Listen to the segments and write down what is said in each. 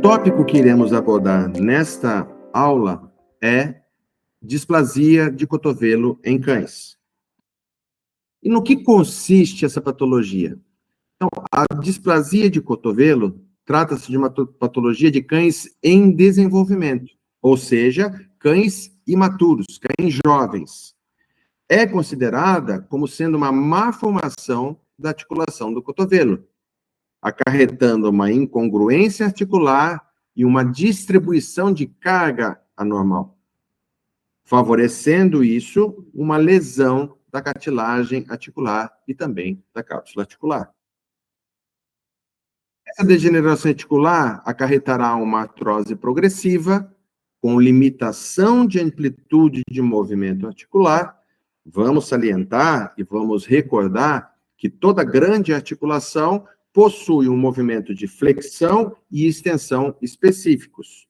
tópico que iremos abordar nesta aula é displasia de cotovelo em cães. E no que consiste essa patologia? Então, a displasia de cotovelo trata-se de uma patologia de cães em desenvolvimento, ou seja, cães imaturos, cães jovens. É considerada como sendo uma malformação da articulação do cotovelo, acarretando uma incongruência articular e uma distribuição de carga anormal, favorecendo isso uma lesão da cartilagem articular e também da cápsula articular. Essa degeneração articular acarretará uma artrose progressiva, com limitação de amplitude de movimento articular. Vamos salientar e vamos recordar que toda grande articulação possui um movimento de flexão e extensão específicos.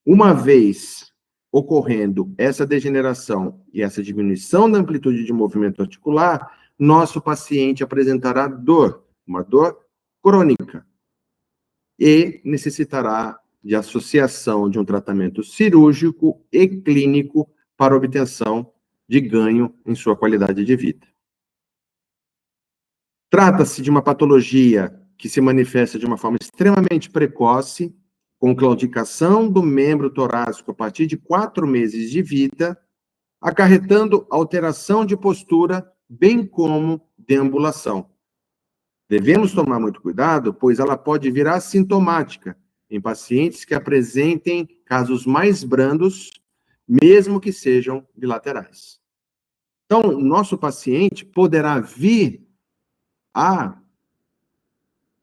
Uma vez ocorrendo essa degeneração e essa diminuição da amplitude de movimento articular, nosso paciente apresentará dor, uma dor crônica, e necessitará de associação de um tratamento cirúrgico e clínico para obtenção de ganho em sua qualidade de vida. Trata-se de uma patologia que se manifesta de uma forma extremamente precoce, com claudicação do membro torácico a partir de 4 meses de vida, acarretando alteração de postura, bem como deambulação. Devemos tomar muito cuidado, pois ela pode vir assintomática em pacientes que apresentem casos mais brandos, mesmo que sejam bilaterais. Então, nosso paciente poderá vir a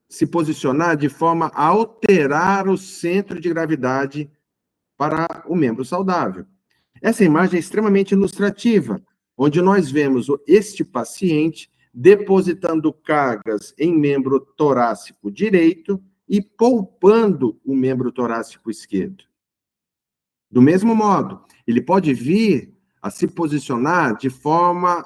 se posicionar de forma a alterar o centro de gravidade para o membro saudável. Essa imagem é extremamente ilustrativa, onde nós vemos este paciente depositando cargas em membro torácico direito e poupando o membro torácico esquerdo. Do mesmo modo, ele pode vir a se posicionar de forma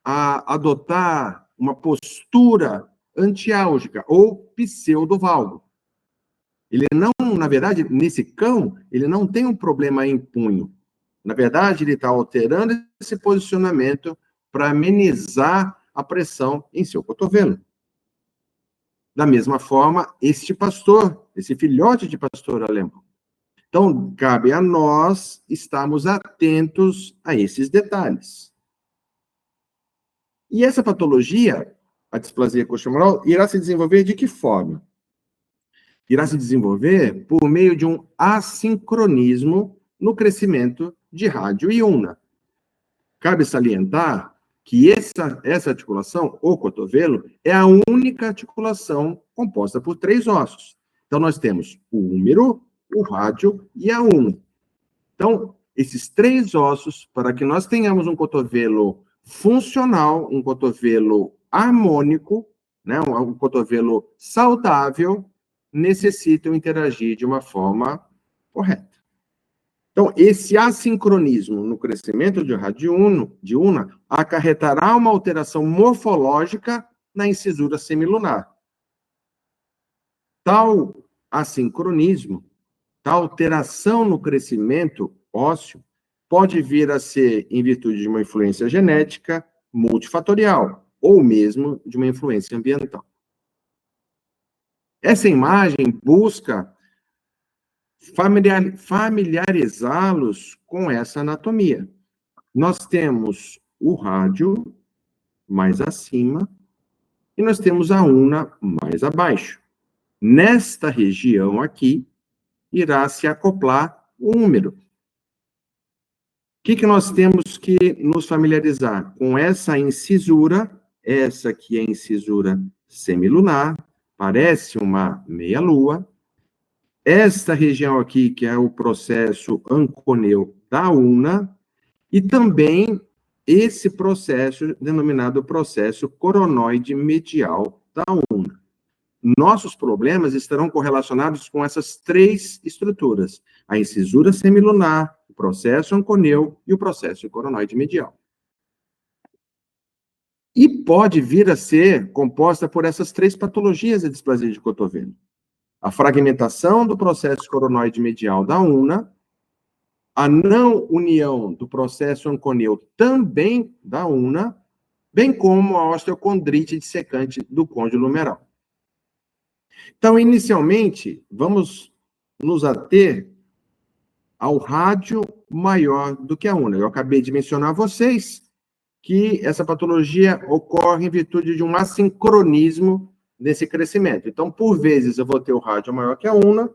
a adotar uma postura antiálgica ou pseudovalgo. Ele não, na verdade, nesse cão, ele não tem um problema em punho. Na verdade, ele está alterando esse posicionamento para amenizar a pressão em seu cotovelo. Da mesma forma, este pastor, esse filhote de pastor alemão. Então, cabe a nós estarmos atentos a esses detalhes. E essa patologia, a displasia coxofemoral, irá se desenvolver de que forma? Irá se desenvolver por meio de um assincronismo no crescimento de rádio e ulna. Cabe salientar que essa articulação, o cotovelo, é a única articulação composta por 3 ossos. Então, nós temos o húmero, o rádio e a ulna. Então, esses 3 ossos, para que nós tenhamos um cotovelo funcional, um cotovelo harmônico, né, um cotovelo saudável, necessitam interagir de uma forma correta. Então, esse assincronismo no crescimento de rádio de ulna acarretará uma alteração morfológica na incisura semilunar. Tal assincronismo, tal alteração no crescimento ósseo, pode vir a ser em virtude de uma influência genética multifatorial, ou mesmo de uma influência ambiental. Essa imagem busca familiarizá-los com essa anatomia. Nós temos o rádio mais acima e nós temos a ulna mais abaixo. Nesta região aqui, irá se acoplar o húmero. O que nós temos que nos familiarizar? Com essa incisura, essa aqui é a incisura semilunar, parece uma meia-lua. Esta região aqui, que é o processo anconeu da ulna, e também esse processo denominado processo coronoide medial da ulna. Nossos problemas estarão correlacionados com essas 3 estruturas: a incisura semilunar, o processo anconeu e o processo coronoide medial. E pode vir a ser composta por essas 3 patologias da displasia de cotovelo. a fragmentação do processo coronoide medial da una, a não união do processo onconeu também da una, bem como a osteocondrite dissecante do côndilo humeral. Então, inicialmente, vamos nos ater ao rádio maior do que a una. Eu acabei de mencionar a vocês que essa patologia ocorre em virtude de um assincronismo nesse crescimento. Então, por vezes, eu vou ter o rádio maior que a una,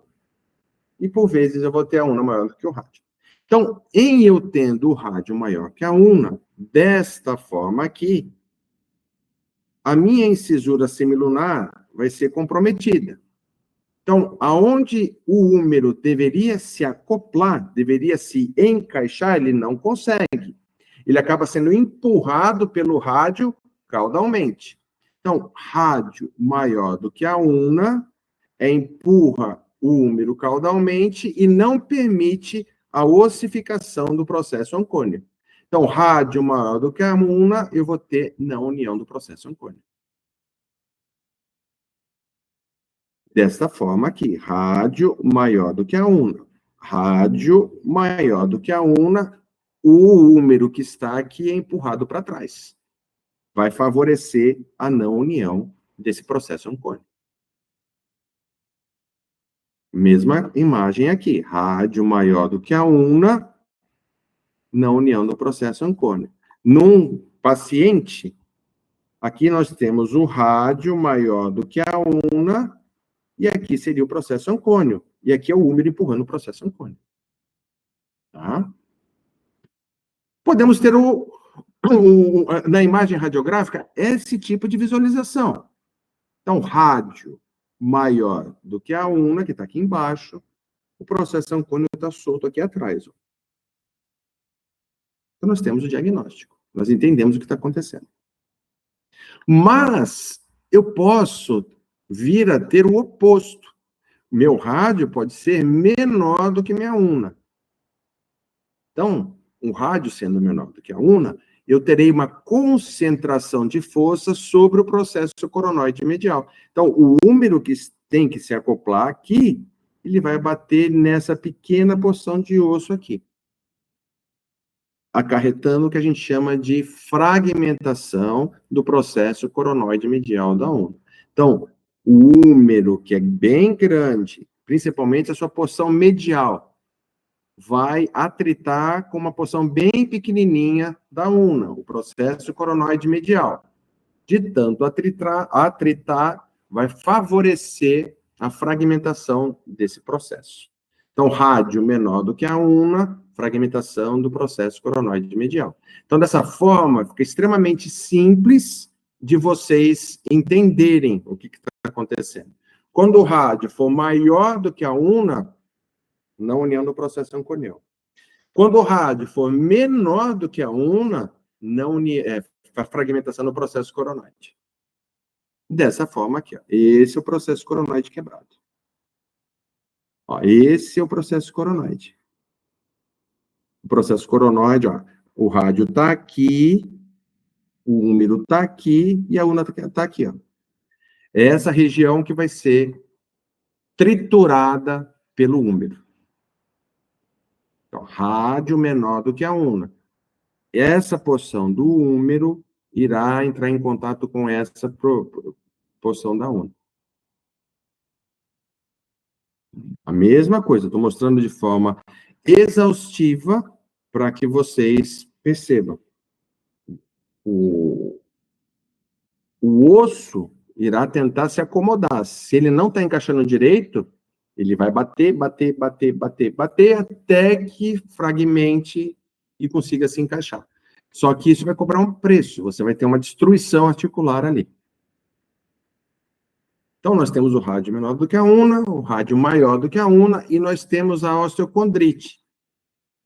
e por vezes eu vou ter a una maior do que o rádio. Então, em eu tendo o rádio maior que a una, desta forma aqui, a minha incisura semilunar vai ser comprometida. Então, aonde o húmero deveria se acoplar, deveria se encaixar, ele não consegue. Ele acaba sendo empurrado pelo rádio caudalmente. Então, rádio maior do que a una empurra o húmero caudalmente e não permite a ossificação do processo oncônio. Então, rádio maior do que a una, eu vou ter não união do processo oncônio. Desta forma aqui, rádio maior do que a una. Rádio maior do que a una, o húmero que está aqui é empurrado para trás. Vai favorecer a não união desse processo oncônio. Mesma imagem aqui, rádio maior do que a una, não união do processo oncônio. Num paciente, aqui nós temos o rádio maior do que a una, e aqui seria o processo oncônio. E aqui é o húmero empurrando o processo oncônio. Tá? Podemos ter na imagem radiográfica esse tipo de visualização. Então, rádio maior do que a una, que está aqui embaixo, o processo oncônio está solto aqui atrás. Ó. Então, nós temos o diagnóstico. Nós entendemos o que está acontecendo. Mas eu posso vir a ter o oposto. Meu rádio pode ser menor do que minha una. Então, um rádio sendo menor do que a una, eu terei uma concentração de força sobre o processo coronoide medial. Então, o húmero que tem que se acoplar aqui, ele vai bater nessa pequena porção de osso aqui, acarretando o que a gente chama de fragmentação do processo coronoide medial da una. Então, o húmero, que é bem grande, principalmente a sua porção medial, vai atritar com uma porção bem pequenininha da una, o processo coronoide medial. De tanto atritar, vai favorecer a fragmentação desse processo. Então, rádio menor do que a una, fragmentação do processo coronoide medial. Então, dessa forma, fica extremamente simples de vocês entenderem o que está acontecendo. Quando o rádio for maior do que a una, não união do processo onconial. Quando o rádio for menor do que a una, a fragmentação do processo coronoide. Dessa forma aqui, ó. Esse é o processo coronoide quebrado. Ó, esse é o processo coronoide. O processo coronoide, ó, o rádio está aqui, o húmero está aqui e a una está aqui, ó. É essa região que vai ser triturada pelo húmero. Então, rádio menor do que a una. Essa porção do húmero irá entrar em contato com essa porção da una. A mesma coisa, estou mostrando de forma exaustiva para que vocês percebam. O osso irá tentar se acomodar. Se ele não está encaixando direito, ele vai bater, até que fragmente e consiga se encaixar. Só que isso vai cobrar um preço, você vai ter uma destruição articular ali. Então, nós temos o rádio menor do que a una, o rádio maior do que a una, e nós temos a osteocondrite.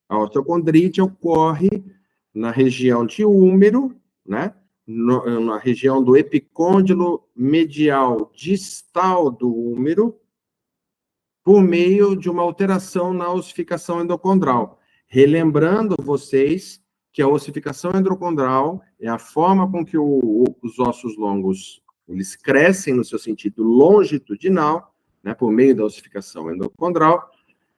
A osteocondrite ocorre na região de húmero, né? Na região do epicôndilo medial distal do húmero, por meio de uma alteração na ossificação endocondral. Relembrando vocês que a ossificação endocondral é a forma com que os ossos longos eles crescem no seu sentido longitudinal, né, por meio da ossificação endocondral.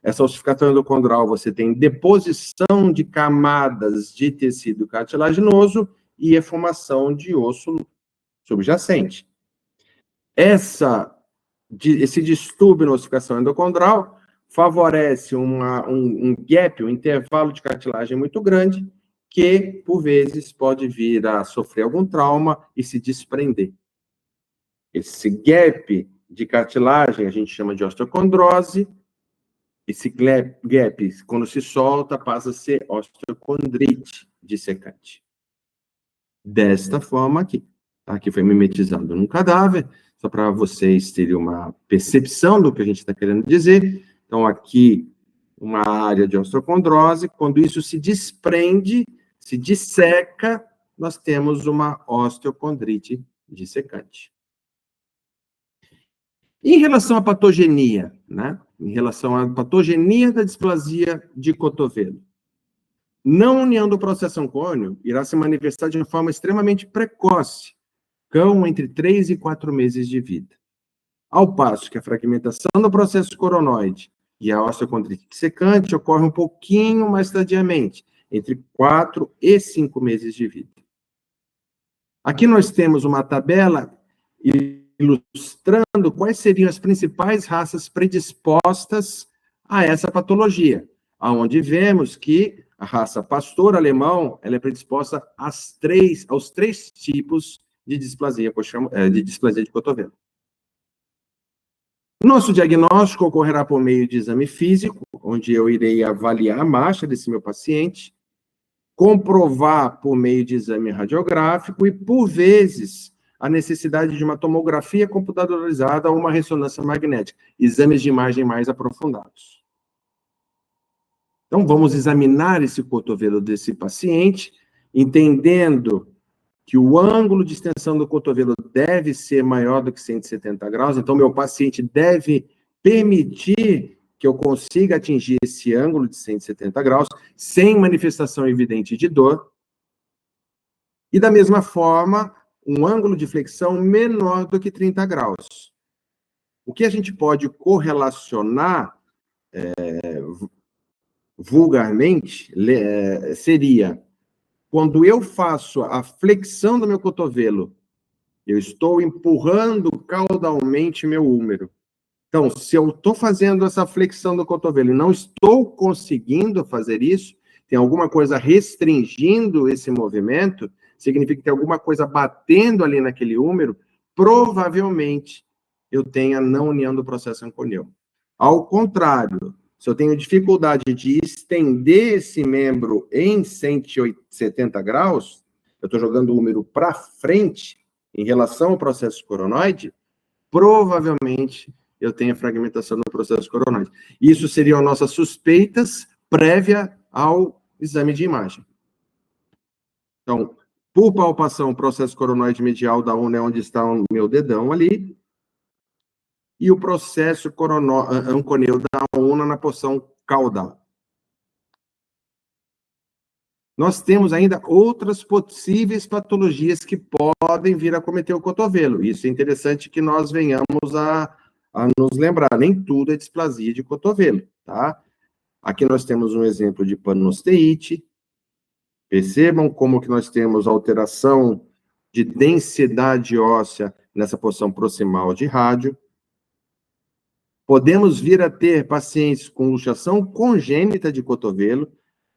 Essa ossificação endocondral, você tem deposição de camadas de tecido cartilaginoso e formação de osso subjacente. Esse distúrbio na ossificação endocondral favorece um gap, um intervalo de cartilagem muito grande, que, por vezes, pode vir a sofrer algum trauma e se desprender. Esse gap de cartilagem a gente chama de osteocondrose. Esse gap, quando se solta, passa a ser osteocondrite dissecante. Desta forma aqui. Tá? Aqui foi mimetizado num cadáver, só para vocês terem uma percepção do que a gente está querendo dizer. Então, aqui, uma área de osteocondrose. Quando isso se desprende, se disseca, nós temos uma osteocondrite dissecante. Em relação à patogenia, né? Em relação à patogenia da displasia de cotovelo, não união do processo ancônio irá se manifestar de uma forma extremamente precoce, com entre 3 e 4 meses de vida. Ao passo que a fragmentação do processo coronoide e a osteocondrite dissecante ocorre um pouquinho mais tardiamente, entre 4 e 5 meses de vida. Aqui nós temos uma tabela ilustrando quais seriam as principais raças predispostas a essa patologia, aonde vemos que a raça pastor alemão ela é predisposta aos três tipos de displasia, de displasia de cotovelo. Nosso diagnóstico ocorrerá por meio de exame físico, onde eu irei avaliar a marcha desse meu paciente, comprovar por meio de exame radiográfico e, por vezes, a necessidade de uma tomografia computadorizada ou uma ressonância magnética, exames de imagem mais aprofundados. Então, vamos examinar esse cotovelo desse paciente, entendendo que o ângulo de extensão do cotovelo deve ser maior do que 170 graus, então meu paciente deve permitir que eu consiga atingir esse ângulo de 170 graus, sem manifestação evidente de dor. E da mesma forma, um ângulo de flexão menor do que 30 graus. O que a gente pode correlacionar vulgarmente seria quando eu faço a flexão do meu cotovelo, eu estou empurrando caudalmente meu húmero. Então, se eu estou fazendo essa flexão do cotovelo e não estou conseguindo fazer isso, tem alguma coisa restringindo esse movimento, significa que tem alguma coisa batendo ali naquele húmero, provavelmente eu tenho a não união do processo anconeu. Ao contrário, se eu tenho dificuldade de estender esse membro em 170 graus, eu estou jogando o húmero para frente em relação ao processo coronoide, provavelmente eu tenho a fragmentação no processo coronoide. Isso seriam nossas suspeitas prévia ao exame de imagem. Então, por palpação, o processo coronoide medial da una é onde está o meu dedão ali, e o processo anconeu da una na porção caudal. Nós temos ainda outras possíveis patologias que podem vir a cometer o cotovelo. Isso é interessante que nós venhamos a nos lembrar. Nem tudo é displasia de cotovelo, tá? Aqui nós temos um exemplo de panosteite. Percebam como que nós temos alteração de densidade óssea nessa porção proximal de rádio. Podemos vir a ter pacientes com luxação congênita de cotovelo,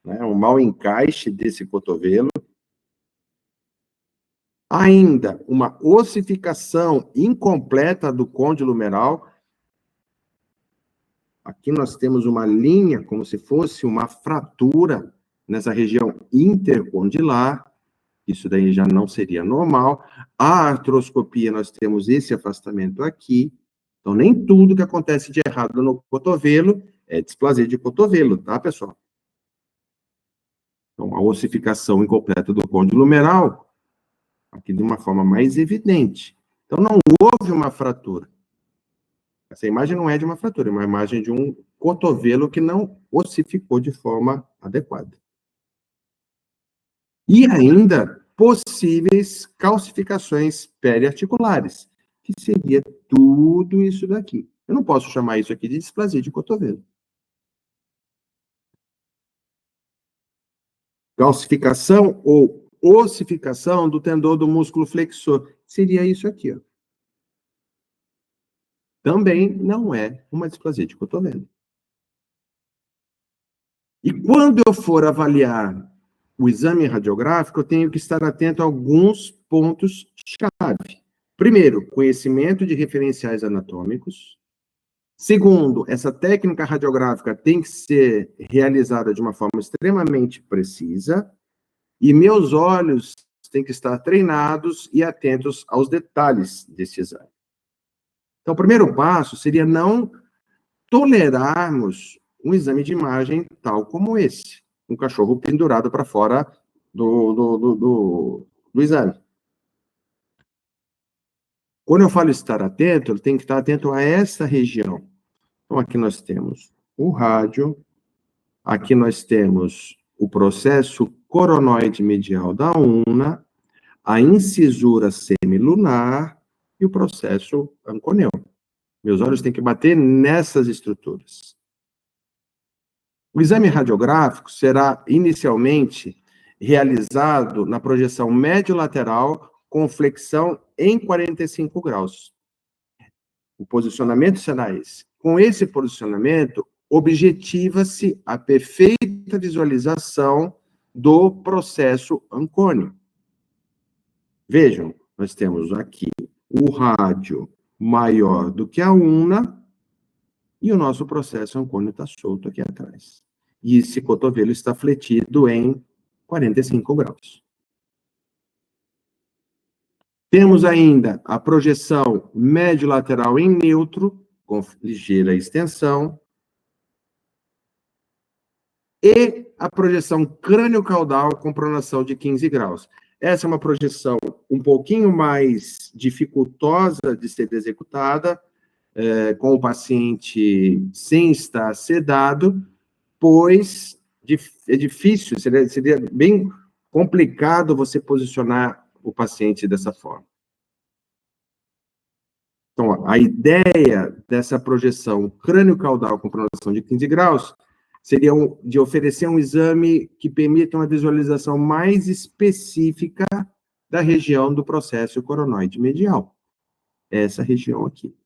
né, um mau encaixe desse cotovelo. Ainda, uma ossificação incompleta do côndilo humeral. Aqui nós temos uma linha, como se fosse uma fratura nessa região intercondilar. Isso daí já não seria normal. A artroscopia, nós temos esse afastamento aqui. Então, nem tudo que acontece de errado no cotovelo é displasia de cotovelo, tá, pessoal? Então, a ossificação incompleta do côndilo humeral, aqui de uma forma mais evidente. Então, não houve uma fratura. Essa imagem não é de uma fratura, é uma imagem de um cotovelo que não ossificou de forma adequada. E ainda, possíveis calcificações periarticulares, que seria tudo isso daqui. Eu não posso chamar isso aqui de displasia de cotovelo. Calcificação ou ossificação do tendão do músculo flexor. Seria isso aqui, ó. Também não é uma displasia de cotovelo. E quando eu for avaliar o exame radiográfico, eu tenho que estar atento a alguns pontos-chave. Primeiro, conhecimento de referenciais anatômicos. Segundo, essa técnica radiográfica tem que ser realizada de uma forma extremamente precisa. E meus olhos têm que estar treinados e atentos aos detalhes desse exame. Então, o primeiro passo seria não tolerarmos um exame de imagem tal como esse, um cachorro pendurado para fora do exame. Quando eu falo estar atento, ele tem que estar atento a essa região. Então, aqui nós temos o rádio, aqui nós temos o processo coronoide medial da ulna, a incisura semilunar e o processo anconeu. Meus olhos têm que bater nessas estruturas. O exame radiográfico será inicialmente realizado na projeção médio-lateral com flexão em 45 graus. O posicionamento será esse. Com esse posicionamento, objetiva-se a perfeita visualização do processo ancôneo. Vejam, nós temos aqui o rádio maior do que a ulna e o nosso processo ancôneo está solto aqui atrás. E esse cotovelo está fletido em 45 graus. Temos ainda a projeção médio-lateral em neutro, com ligeira extensão, e a projeção crânio-caudal com pronação de 15 graus. Essa é uma projeção um pouquinho mais dificultosa de ser executada, com o paciente sem estar sedado, pois é difícil, seria bem complicado você posicionar o paciente dessa forma. Então, a ideia dessa projeção crânio-caudal com pronação de 15 graus seria de oferecer um exame que permita uma visualização mais específica da região do processo coronoide medial. Essa região aqui.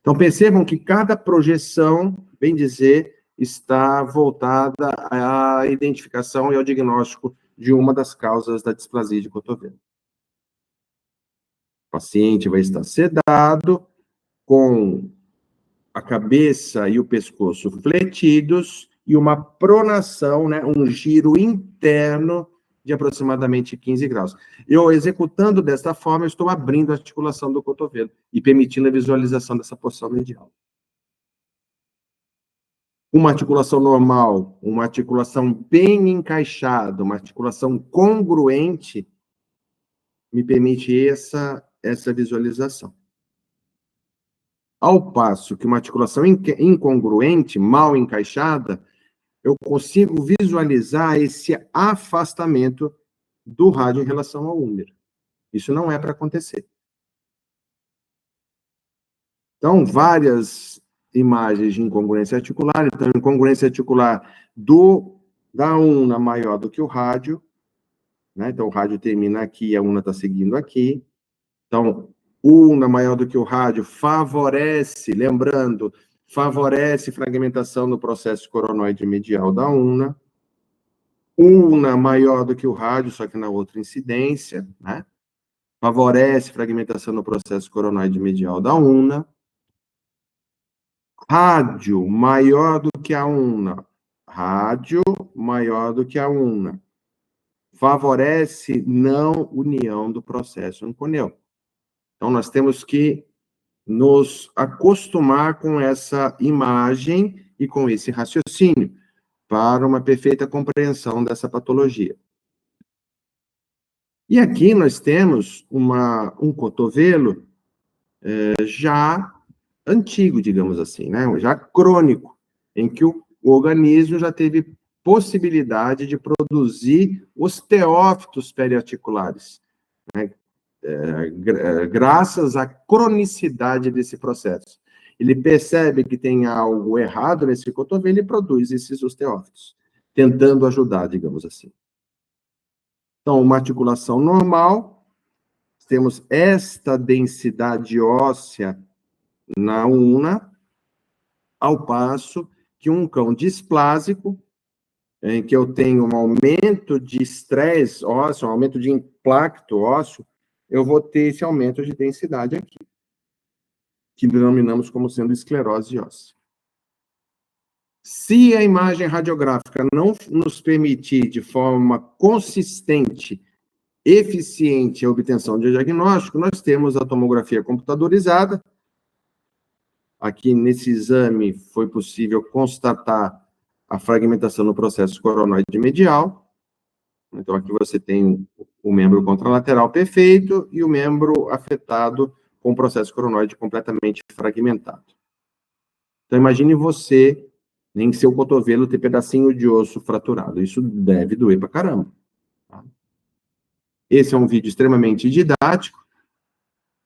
Então, percebam que cada projeção, bem dizer, está voltada à identificação e ao diagnóstico de uma das causas da displasia de cotovelo. O paciente vai estar sedado, com a cabeça e o pescoço fletidos, e uma pronação, né, um giro interno de aproximadamente 15 graus. Eu, executando desta forma, eu estou abrindo a articulação do cotovelo e permitindo a visualização dessa porção medial. Uma articulação normal, uma articulação bem encaixada, uma articulação congruente, me permite essa visualização. Ao passo que uma articulação incongruente, mal encaixada, eu consigo visualizar esse afastamento do rádio em relação ao úmero. Isso não é para acontecer. Então, várias imagens de incongruência articular. Então, incongruência articular da ulna maior do que o rádio, né? Então, o rádio termina aqui e a ulna está seguindo aqui. Então, ulna maior do que o rádio favorece, lembrando, favorece fragmentação no processo coronoide medial da ulna. Ulna maior do que o rádio, só que na outra incidência, né? Favorece fragmentação no processo coronoide medial da ulna. Rádio maior do que a ulna. Rádio maior do que a ulna. Favorece não união do processo anconeu. Então, nós temos que nos acostumar com essa imagem e com esse raciocínio para uma perfeita compreensão dessa patologia. E aqui nós temos um cotovelo já antigo, digamos assim, né? Já crônico, em que o organismo já teve possibilidade de produzir os teófitos periarticulares, né? Graças à cronicidade desse processo. ele percebe que tem algo errado nesse cotovelo e produz esses osteófitos, tentando ajudar, digamos assim. Então, uma articulação normal, temos esta densidade óssea na una, ao passo que um cão displásico, em que eu tenho um aumento de estresse ósseo, um aumento de impacto ósseo, eu vou ter esse aumento de densidade aqui, que denominamos como sendo esclerose óssea. Se a imagem radiográfica não nos permitir, de forma consistente, eficiente, a obtenção de diagnóstico, nós temos a tomografia computadorizada. Aqui, nesse exame, foi possível constatar a fragmentação no processo coronoide medial. Então, aqui você tem o membro contralateral perfeito e o membro afetado com o processo coronoide completamente fragmentado. Então, imagine você, em seu cotovelo, ter pedacinho de osso fraturado. Isso deve doer pra caramba. Tá? Esse é um vídeo extremamente didático.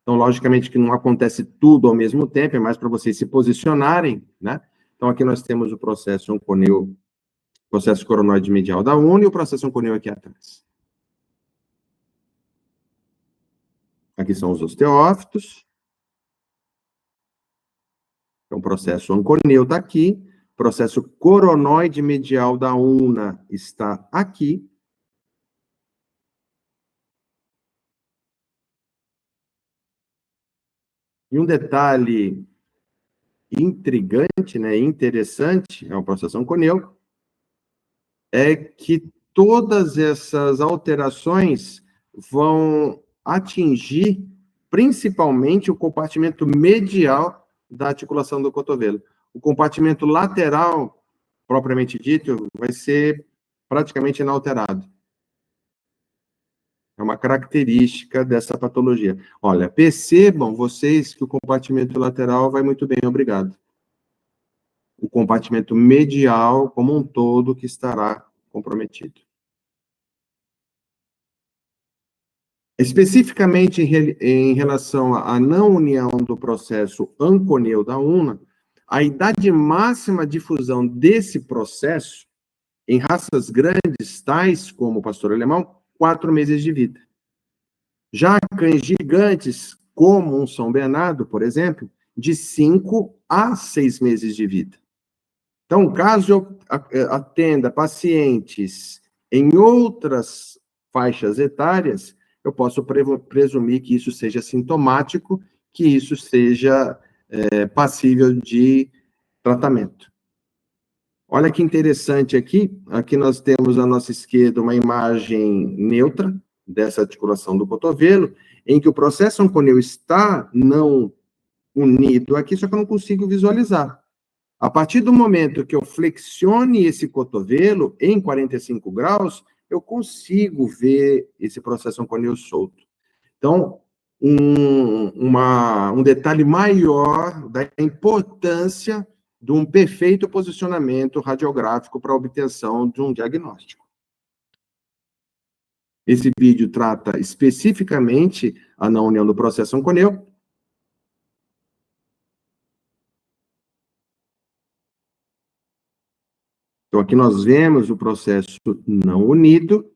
Então, logicamente que não acontece tudo ao mesmo tempo, é mais para vocês se posicionarem, né? Então, aqui nós temos o processo onconeu, processo coronoide medial da una e o processo onconeu aqui atrás. Aqui são os osteófitos. Então, o processo onconeu está aqui, o processo coronoide medial da una está aqui. E um detalhe intrigante, né, interessante, é o processo onconeu, é que todas essas alterações vão atingir principalmente o compartimento medial da articulação do cotovelo. O compartimento lateral, propriamente dito, vai ser praticamente inalterado. É uma característica dessa patologia. Olha, percebam vocês que o compartimento lateral vai muito bem, obrigado. O compartimento medial, como um todo, que estará comprometido. Especificamente em relação à não união do processo onconeu da una, a idade máxima de difusão desse processo em raças grandes, tais como o pastor alemão, 4 meses de vida. Já cães gigantes, como um São Bernardo, por exemplo, de 5 a 6 meses de vida. Então, caso eu atenda pacientes em outras faixas etárias, eu posso presumir que isso seja sintomático, que isso seja passível de tratamento. Olha que interessante aqui. Aqui nós temos à nossa esquerda uma imagem neutra dessa articulação do cotovelo, em que o processo onconeu está não unido aqui, só que eu não consigo visualizar. A partir do momento que eu flexione esse cotovelo em 45 graus, eu consigo ver esse processo onconeu solto. Então, um detalhe maior da importância de um perfeito posicionamento radiográfico para a obtenção de um diagnóstico. Esse vídeo trata especificamente a não união do processo onconeu. Então, aqui nós vemos o processo não unido.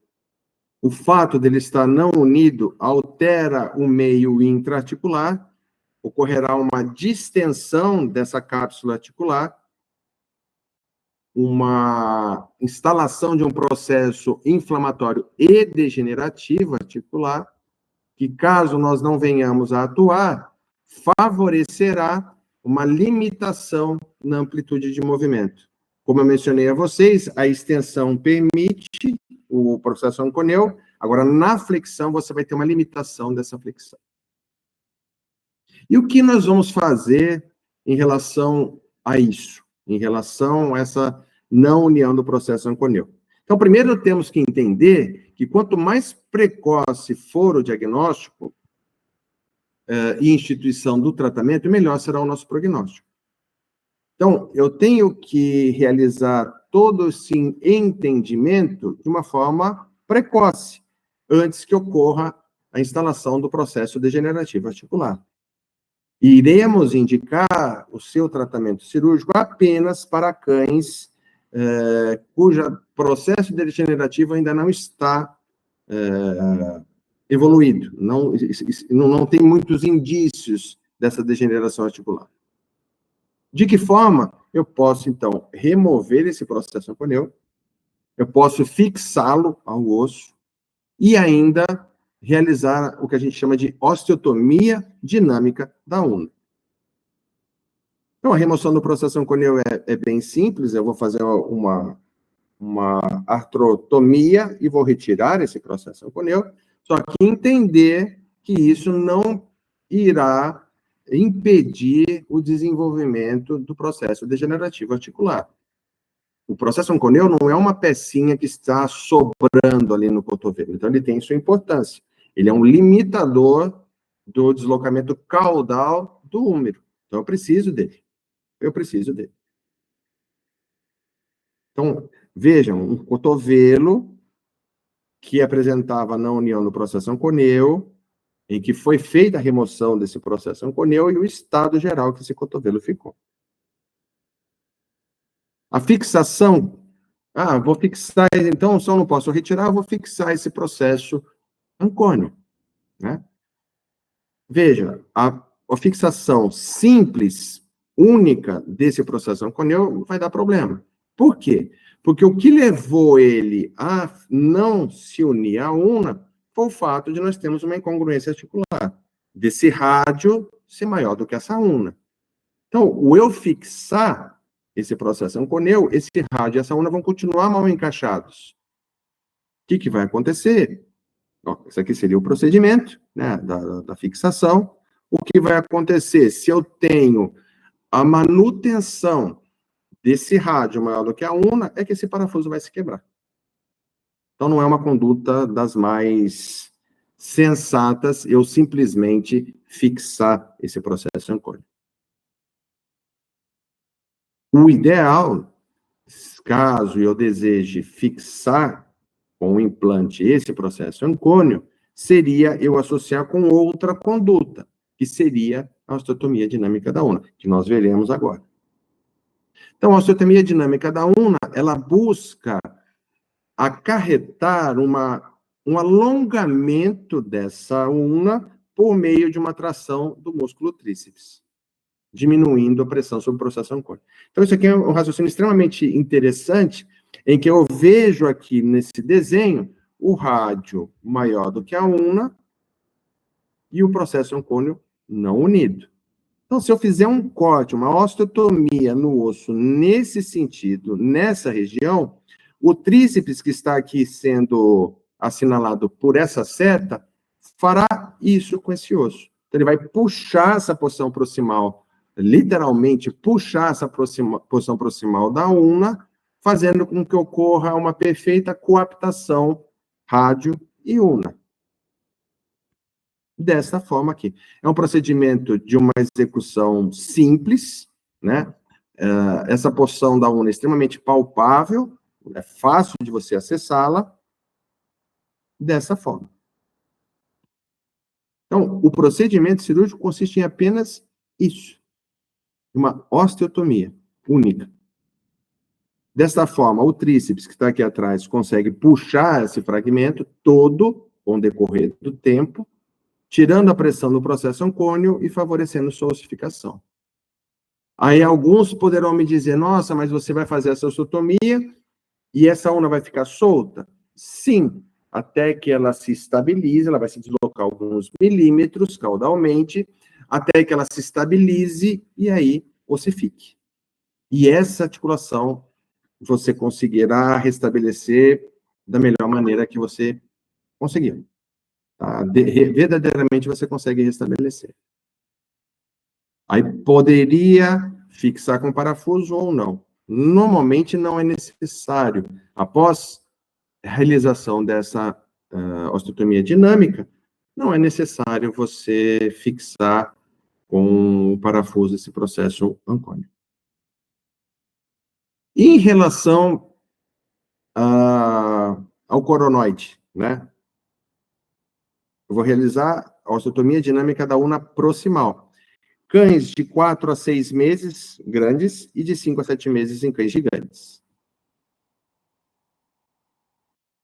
O fato dele estar não unido altera o meio intraarticular, ocorrerá uma distensão dessa cápsula articular, uma instalação de um processo inflamatório e degenerativo articular, que caso nós não venhamos a atuar, favorecerá uma limitação na amplitude de movimento. Como eu mencionei a vocês, a extensão permite o processo onconeu, agora na flexão você vai ter uma limitação dessa flexão. E o que nós vamos fazer em relação a isso? Em relação a essa não união do processo onconeu? Então, primeiro temos que entender que quanto mais precoce for o diagnóstico e instituição do tratamento, melhor será o nosso prognóstico. Então, eu tenho que realizar todo esse entendimento de uma forma precoce, antes que ocorra a instalação do processo degenerativo articular. Iremos indicar o seu tratamento cirúrgico apenas para cães cujo processo degenerativo ainda não está evoluído, não tem muitos indícios dessa degeneração articular. De que forma eu posso, então, remover esse processo anconeu, eu posso fixá-lo ao osso e ainda realizar o que a gente chama de osteotomia dinâmica da una. Então, a remoção do processo anconeu é bem simples, eu vou fazer uma artrotomia e vou retirar esse processo anconeu, só que entender que isso não irá impedir o desenvolvimento do processo degenerativo articular. O processo anconeu não é uma pecinha que está sobrando ali no cotovelo, então ele tem sua importância. Ele é um limitador do deslocamento caudal do húmero. Então, eu preciso dele. Então, vejam, um cotovelo que apresentava não união do processo anconeu, em que foi feita a remoção desse processo anconeu e o estado geral que esse cotovelo ficou. A fixação, vou fixar, então, só não posso retirar, vou fixar esse processo ancôneo, né? Veja, a fixação simples, única desse processo anconeu vai dar problema. Por quê? Porque o que levou ele a não se unir à una foi o fato de nós termos uma incongruência articular, desse rádio ser maior do que essa una. Então, o eu fixar esse processo anconeu, esse rádio e essa una vão continuar mal encaixados. O que vai acontecer? Esse aqui seria o procedimento, né, da fixação. O que vai acontecer se eu tenho a manutenção desse rádio maior do que a una, é que esse parafuso vai se quebrar. Então, não é uma conduta das mais sensatas eu simplesmente fixar esse processo ancônio. O ideal, caso eu deseje fixar com o implante esse processo ancônio, seria eu associar com outra conduta, que seria a osteotomia dinâmica da una, que nós veremos agora. Então, a osteotomia dinâmica da una, ela busca acarretar um alongamento dessa una por meio de uma tração do músculo tríceps, diminuindo a pressão sobre o processo ancônio. Então, isso aqui é um raciocínio extremamente interessante, em que eu vejo aqui nesse desenho o rádio maior do que a una e o processo ancônio não unido. Então, se eu fizer um corte, uma osteotomia no osso nesse sentido, nessa região, o tríceps que está aqui sendo assinalado por essa seta fará isso com esse osso. Então, ele vai puxar essa porção proximal, literalmente puxar essa porção proximal da una, fazendo com que ocorra uma perfeita coaptação rádio e una. Dessa forma aqui. É um procedimento de uma execução simples, né? Essa porção da una é extremamente palpável, é fácil de você acessá-la, dessa forma. Então, o procedimento cirúrgico consiste em apenas isso, uma osteotomia única. Desta forma, o tríceps que está aqui atrás consegue puxar esse fragmento todo, com o decorrer do tempo, tirando a pressão do processo ancônio e favorecendo sua ossificação. Aí alguns poderão me dizer, nossa, mas você vai fazer essa osteotomia e essa una vai ficar solta? Sim, até que ela se estabilize, ela vai se deslocar alguns milímetros caudalmente, até que ela se estabilize e aí ossifique. E essa articulação você conseguirá restabelecer da melhor maneira que você conseguiu. Tá? Verdadeiramente você consegue restabelecer. Aí poderia fixar com parafuso ou não. Normalmente não é necessário. Após a realização dessa osteotomia dinâmica, não é necessário você fixar com o parafuso esse processo ancônio. Em relação ao coronoide, né? Eu vou realizar a osteotomia dinâmica da una proximal. cães de 4 a 6 meses grandes e de 5 a 7 meses em cães gigantes.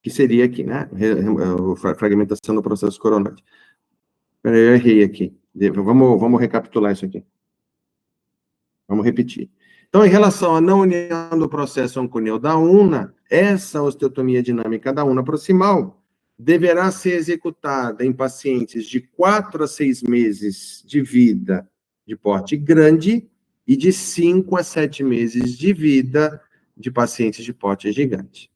Que seria aqui, né? Fragmentação do processo coronoide. Peraí, eu errei aqui. Vamos recapitular isso aqui. Vamos repetir. Então, em relação à não união do processo onconeu da una, essa osteotomia dinâmica da una proximal deverá ser executada em pacientes de 4 a 6 meses de vida de porte grande e de 5 a 7 meses de vida de pacientes de porte gigante.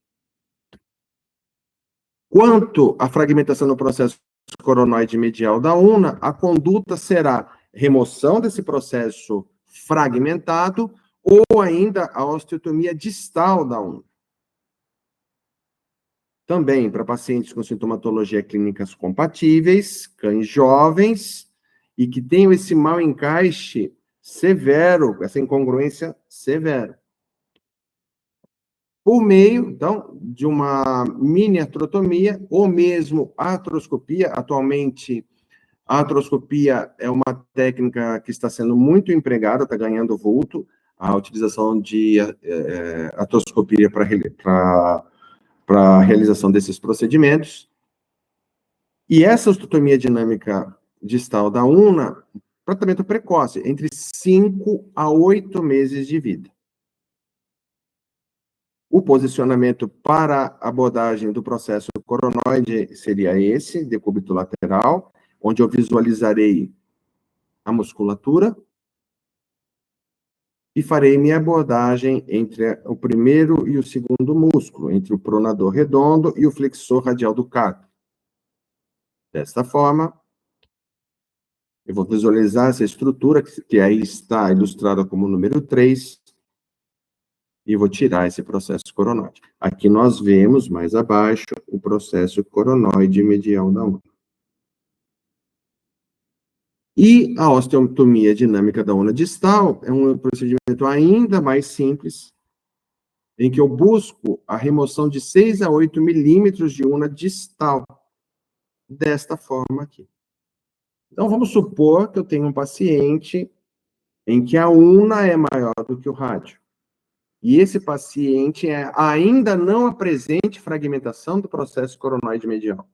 Quanto à fragmentação no processo coronoide medial da una, a conduta será remoção desse processo fragmentado ou ainda a osteotomia distal da una. Também para pacientes com sintomatologia clínicas compatíveis, cães jovens e que tenham esse mau encaixe severo, essa incongruência severa. Por meio, então, de uma mini artrotomia ou mesmo artroscopia. Atualmente, a artroscopia é uma técnica que está sendo muito empregada, está ganhando vulto, a utilização de artroscopia para a realização desses procedimentos. E essa osteotomia dinâmica distal da una, tratamento precoce, entre 5 a 8 meses de vida. O posicionamento para abordagem do processo coronoide seria esse, decúbito lateral, onde eu visualizarei a musculatura e farei minha abordagem entre o primeiro e o segundo músculo, entre o pronador redondo e o flexor radial do carpo. Desta forma, eu vou visualizar essa estrutura, que aí está ilustrada como número 3, e vou tirar esse processo coronoide. Aqui nós vemos, mais abaixo, o processo coronoide medial da una. E a osteotomia dinâmica da una distal é um procedimento ainda mais simples, em que eu busco a remoção de 6 a 8 milímetros de una distal, desta forma aqui. Então, vamos supor que eu tenho um paciente em que a una é maior do que o rádio. E esse paciente ainda não apresente fragmentação do processo coronoide medial.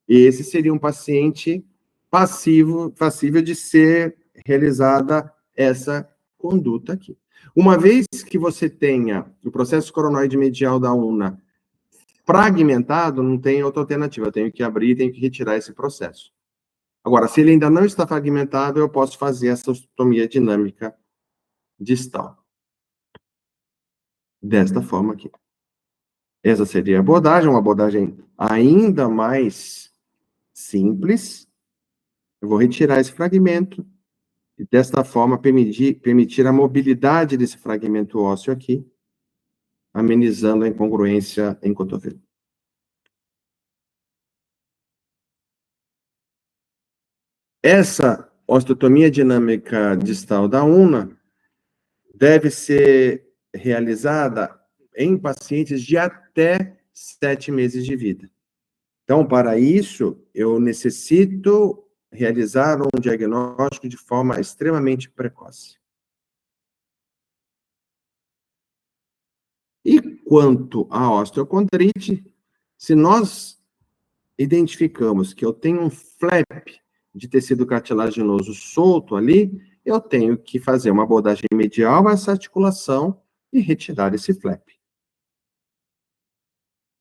Esse seria um paciente passível de ser realizada essa conduta aqui. Uma vez que você tenha o processo coronoide medial da una fragmentado, não tem outra alternativa. Eu tenho que abrir e tenho que retirar esse processo. Agora, se ele ainda não está fragmentado, eu posso fazer essa osteotomia dinâmica distal. Desta forma aqui. Essa seria a abordagem, uma abordagem ainda mais simples. Eu vou retirar esse fragmento e, desta forma, permitir a mobilidade desse fragmento ósseo aqui, amenizando a incongruência em cotovelo. Essa osteotomia dinâmica distal da una deve ser realizada em pacientes de até 7 meses de vida. Então, para isso, eu necessito realizar um diagnóstico de forma extremamente precoce. E quanto à osteocondrite, se nós identificamos que eu tenho um flap de tecido cartilaginoso solto ali, eu tenho que fazer uma abordagem medial a essa articulação e retirar esse flap.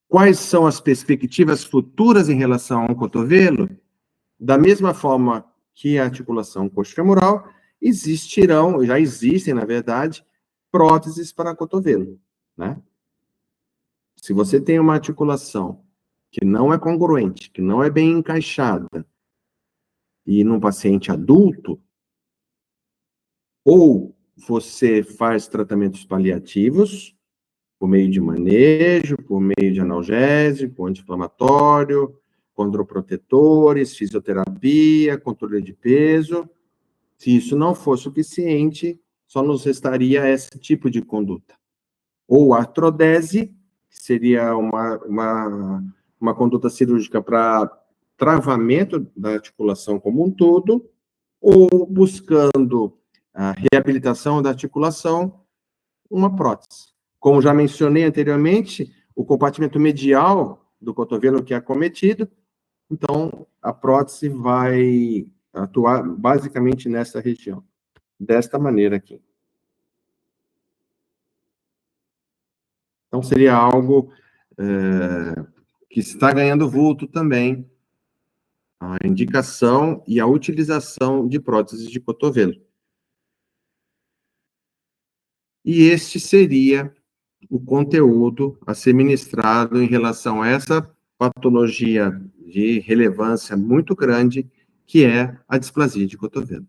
Quais são as perspectivas futuras em relação ao cotovelo? Da mesma forma que a articulação coxofemoral, já existem, na verdade, próteses para cotovelo, né? Se você tem uma articulação que não é congruente, que não é bem encaixada, e num paciente adulto, ou você faz tratamentos paliativos, por meio de manejo, por meio de analgésico, anti-inflamatório, condroprotetores, fisioterapia, controle de peso. Se isso não for suficiente, só nos restaria esse tipo de conduta. Ou artrodese, que seria uma conduta cirúrgica para travamento da articulação como um todo, ou buscando a reabilitação da articulação, uma prótese. Como já mencionei anteriormente, o compartimento medial do cotovelo que é acometido, então a prótese vai atuar basicamente nessa região, desta maneira aqui. Então seria algo que está ganhando vulto também, a indicação e a utilização de próteses de cotovelo. E este seria o conteúdo a ser ministrado em relação a essa patologia de relevância muito grande, que é a displasia de cotovelo.